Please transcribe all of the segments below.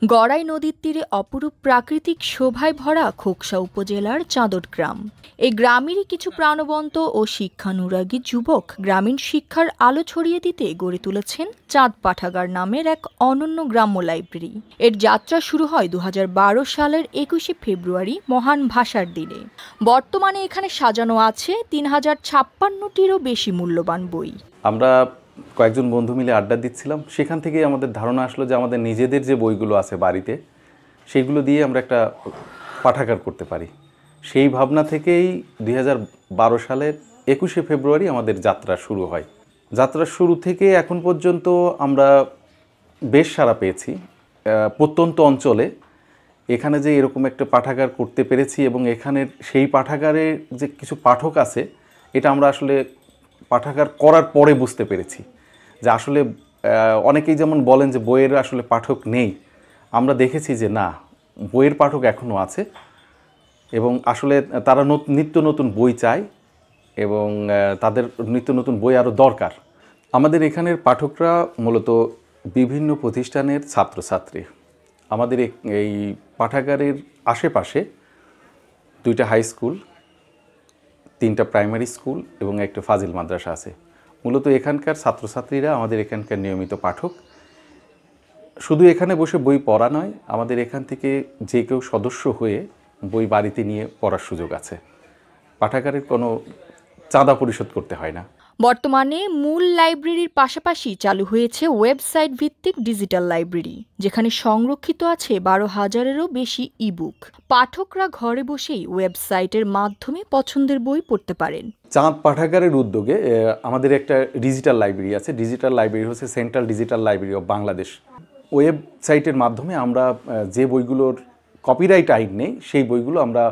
গড়াই নদীর তীরে অপরূপ প্রাকৃতিক শোভায় ভরা খোকসা উপজেলার চাঁদট গ্রাম। এই গ্রামেরই কিছু প্রাণবন্ত ও শিক্ষানুরাগী যুবক গ্রামীণ শিক্ষার আলো ছড়িয়ে দিতে গড়ে তুলেছেন চাঁদ পাঠাগার নামের এক অনন্য গ্রাম্য লাইব্রেরি। এর যাত্রা শুরু হয় ২০১২ সালের ২১শে ফেব্রুয়ারি মহান ভাষার দিনে। বর্তমানে এখানে সাজানো আছে ৩,০৫৬টিরও বেশি মূল্যবান বই। আমরা কয়েকজন বন্ধু মিলে আড্ডা দিচ্ছিলাম, সেখান থেকেই আমাদের ধারণা আসলো যে আমাদের নিজেদের যে বইগুলো আছে বাড়িতে সেইগুলো দিয়ে আমরা একটা পাঠাগার করতে পারি। সেই ভাবনা থেকেই ২০১২ সালের ২১শে ফেব্রুয়ারি আমাদের যাত্রা শুরু হয়। যাত্রার শুরু থেকে এখন পর্যন্ত আমরা বেশ সাড়া পেয়েছি। প্রত্যন্ত অঞ্চলে এখানে যে এরকম একটা পাঠাগার করতে পেরেছি এবং এখানের সেই পাঠাগারে যে কিছু পাঠক আছে এটা আমরা আসলে পাঠাগার করার পরে বুঝতে পেরেছি যে আসলে অনেকেই যেমন বলেন যে বইয়ের আসলে পাঠক নেই, আমরা দেখেছি যে না, বইয়ের পাঠক এখনও আছে এবং আসলে তারা নিত্য নতুন বই চায় এবং তাদের নিত্য নতুন বই আরও দরকার। আমাদের এখানের পাঠকরা মূলত বিভিন্ন প্রতিষ্ঠানের ছাত্রছাত্রী। আমাদের এই পাঠাগারের আশেপাশে 2টা হাই স্কুল, 3টা প্রাইমারি স্কুল এবং একটা ফাজিল মাদ্রাসা আছে। মূলত এখানকার ছাত্রছাত্রীরা আমাদের এখানকার নিয়মিত পাঠক। শুধু এখানে বসে বই পড়া নয়, আমাদের এখান থেকে যে কেউ সদস্য হয়ে বই বাড়িতে নিয়ে পড়ার সুযোগ আছে। পাঠাগারের কোনো চাঁদা পরিশোধ করতে হয় না। বর্তমানে মূল লাইব্রেরির পাশাপাশি চালু হয়েছে ওয়েবসাইট ভিত্তিক ডিজিটাল লাইব্রেরি, যেখানে সংরক্ষিত আছে ১২,০০০-এরও বেশি ইবুক। পাঠকরা ঘরে বসেই ওয়েবসাইটের মাধ্যমে পছন্দের বই পড়তে পারেন। চাঁদ পাঠাগারের উদ্যোগে আমাদের একটা ডিজিটাল লাইব্রেরি আছে। ডিজিটাল লাইব্রেরি হচ্ছে central digital library of Bangladesh. ওয়েবসাইটের মাধ্যমে আমরা যে বইগুলোর কপিরাইট আইন নেই সেই বইগুলো আমরা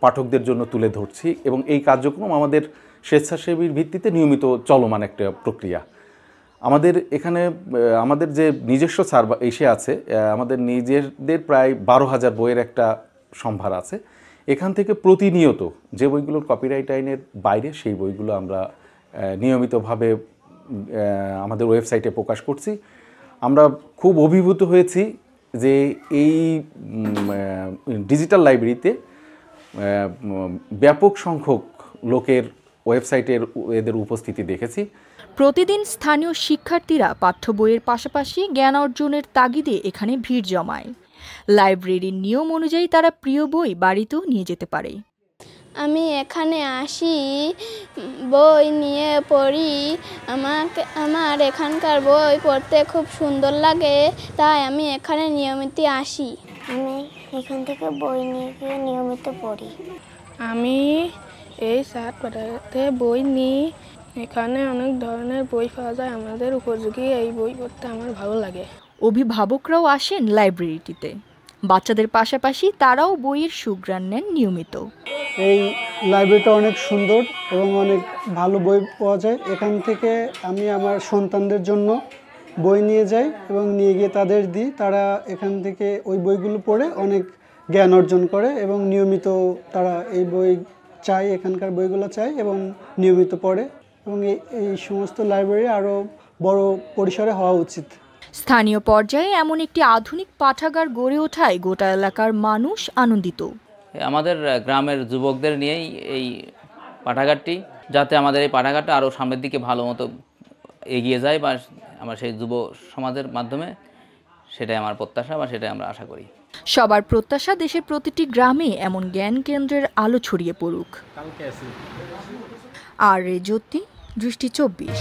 পাঠকদের জন্য তুলে ধরছি এবং এই কার্যক্রম আমাদের স্বেচ্ছাসেবীর ভিত্তিতে নিয়মিত চলমান একটা প্রক্রিয়া। আমাদের এখানে আমাদের যে নিজস্ব সার্ভার এসে আছে, আমাদের নিজেদের প্রায় ১২,০০০ বইয়ের একটা সম্ভার আছে। এখান থেকে প্রতিনিয়ত যে বইগুলোর কপিরাইট আইনের বাইরে সেই বইগুলো আমরা নিয়মিতভাবে আমাদের ওয়েবসাইটে প্রকাশ করছি। আমরা খুব অভিভূত হয়েছি যে এই ডিজিটাল লাইব্রেরিতে ব্যাপক সংখ্যক লোকের ওয়েবসাইটের এদের উপস্থিতি দেখেছি। প্রতিদিন স্থানীয় শিক্ষার্থীরা পাঠ্য বইয়ের পাশাপাশি জ্ঞান অর্জনের তাগিদে এখানে ভিড় জমায়। লাইব্রেরির নিয়ম অনুযায়ী তারা প্রিয় বই বাড়িতেও নিয়ে যেতে পারে। আমি এখানে আসি, বই নিয়ে পড়ি। আমার এখানকার বই পড়তে খুব সুন্দর লাগে, তাই আমি এখানে নিয়মিত আসি। আমি এখান থেকে বই নিয়ে গিয়ে নিয়মিত পড়ি। আমি এই চাঁদ পাঠাগারে বই নিই। এখানে অনেক ধরনের বই পাওয়া যায়, আমাদের উপযোগী এই বই পড়তে আমার ভালো লাগে। অভিভাবকরাও আসেন লাইব্রেরিটিতে। বাচ্চাদের পাশাপাশি তারাও বইয়ের সুঘ্রাণ নেন নিয়মিত। এই লাইব্রেরিটা অনেক সুন্দর এবং অনেক ভালো বই পাওয়া যায়। এখান থেকে আমি আমার সন্তানদের জন্য বই নিয়ে যাই এবং নিয়ে গিয়ে তাদের দিই। তারা এখান থেকে ওই বইগুলো পড়ে অনেক জ্ঞান অর্জন করে এবং নিয়মিত তারা এই বই চায়, এখানকার বইগুলো চায় এবং নিয়মিত পড়ে এবং এই সমস্ত লাইব্রেরি আরও বড় পরিসরে হওয়া উচিত। স্থানীয় পর্যায়ে এমন একটি আধুনিক পাঠাগার গড়ে ওঠায় গোটা এলাকার মানুষ আনন্দিত। আমাদের গ্রামের যুবকদের নিয়েই এই পাঠাগারটি, যাতে আমাদের এই পাঠাগারটা আরও সামনের দিকে ভালো মতো এগিয়ে যায় বা আমার সেই যুব সমাজের মাধ্যমে, সেটাই আমার প্রত্যাশা বা সেটাই আমরা আশা করি। সবার প্রত্যাশা দেশের প্রতিটি গ্রামে এমন জ্ঞান কেন্দ্রের আলো ছড়িয়ে পড়ুক। আর জ্যোতি, দৃষ্টি ২৪।